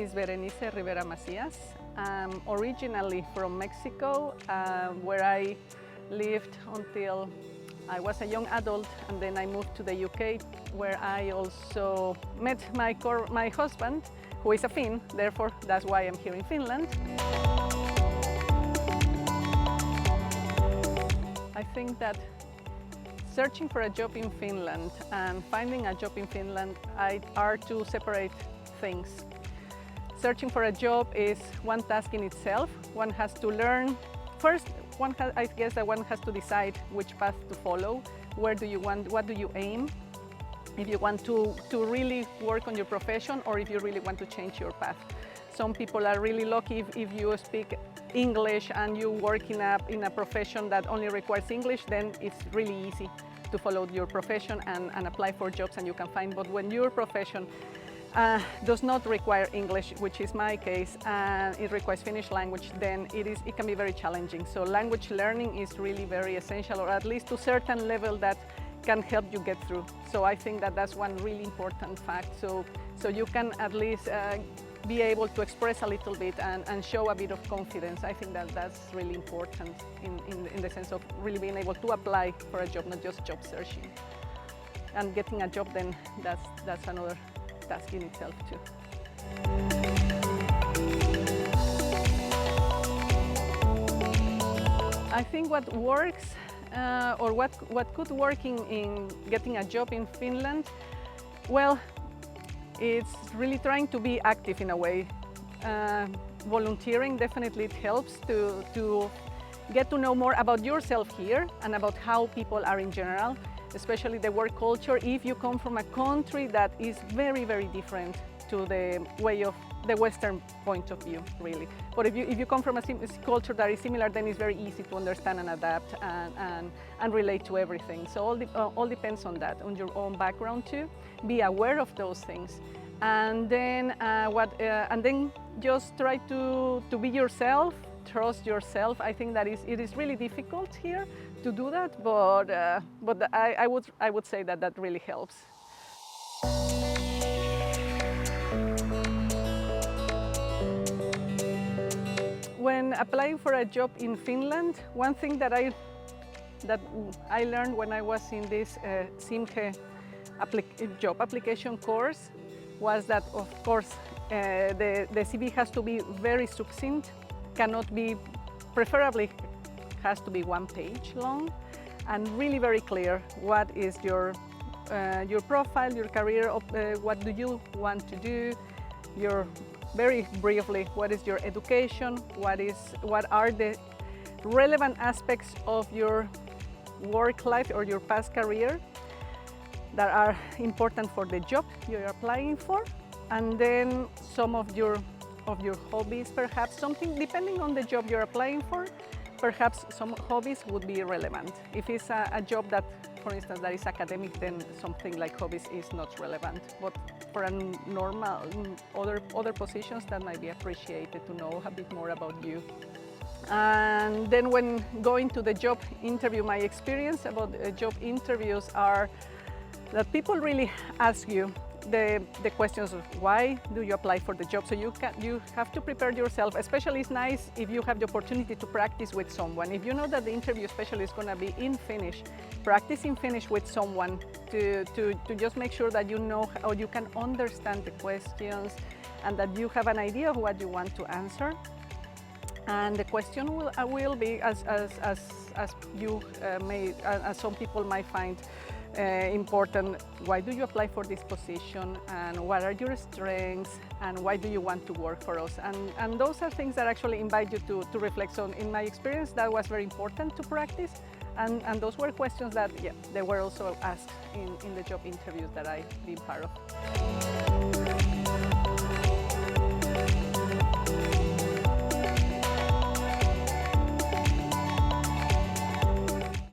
is Berenice Rivera Macias. I'm originally from Mexico, where I lived until I was a young adult, and then I moved to the UK, where I also met my husband, who is a Finn, therefore that's why I'm here in Finland. I think that searching for a job in Finland and finding a job in Finland are two separate things. Searching for a job is one task in itself. One has to learn. First, I guess that one has to decide which path to follow. Where do you want, what do you aim? If you want to really work on your profession, or if you really want to change your path. Some people are really lucky if you speak English and you work in a profession that only requires English, then it's really easy to follow your profession and apply for jobs, and you can find. But when your profession does not require English, which is my case, and it requires Finnish language, then it can be very challenging. So language learning is really very essential, or at least to a certain level that can help you get through. So I think that that's one really important fact. So you can at least be able to express a little bit and show a bit of confidence. I think that that's really important in the sense of really being able to apply for a job, not just job searching. And getting a job, then that's another task in itself too. I think what works or what could work in getting a job in Finland, well, it's really trying to be active in a way. Volunteering, definitely it helps to get to know more about yourself here and about how people are in general, especially the work culture. If you come from a country that is very, very different to the way of the Western point of view, really. But if you come from a culture that is similar, then it's very easy to understand and adapt and relate to everything. So all depends on that, on your own background too. Be aware of those things, and then just try to be yourself. Trust yourself. I think that it is really difficult here to do that, but I would say that really helps. When applying for a job in Finland, one thing that I learned when I was in this INTERREG job application course was that, of course, the CV has to be very succinct, cannot be, preferably has to be 1 page long, and really very clear. What is your profile, your career, what do you want to do, very briefly, what is your education, what are the relevant aspects of your work life or your past career that are important for the job you're applying for, and then some of your hobbies, perhaps something depending on the job you're applying for. Perhaps some hobbies would be relevant. If it's a job that, for instance, that is academic, then something like hobbies is not relevant. But for a normal other positions, that might be appreciated to know a bit more about you. And then when going to the job interview, my experience about job interviews are that people really ask you the questions of why do you apply for the job. So you have to prepare yourself. Especially it's nice if you have the opportunity to practice with someone. If you know that the interview especially is going to be in Finnish, practice in Finnish with someone to just make sure that you know or you can understand the questions and that you have an idea of what you want to answer. And the question will be as some people might find important. Why do you apply for this position, and what are your strengths, and why do you want to work for us? And those are things that actually invite you to reflect on. In my experience, that was very important to practice, and those were questions that they were also asked in the job interviews that I've been part of.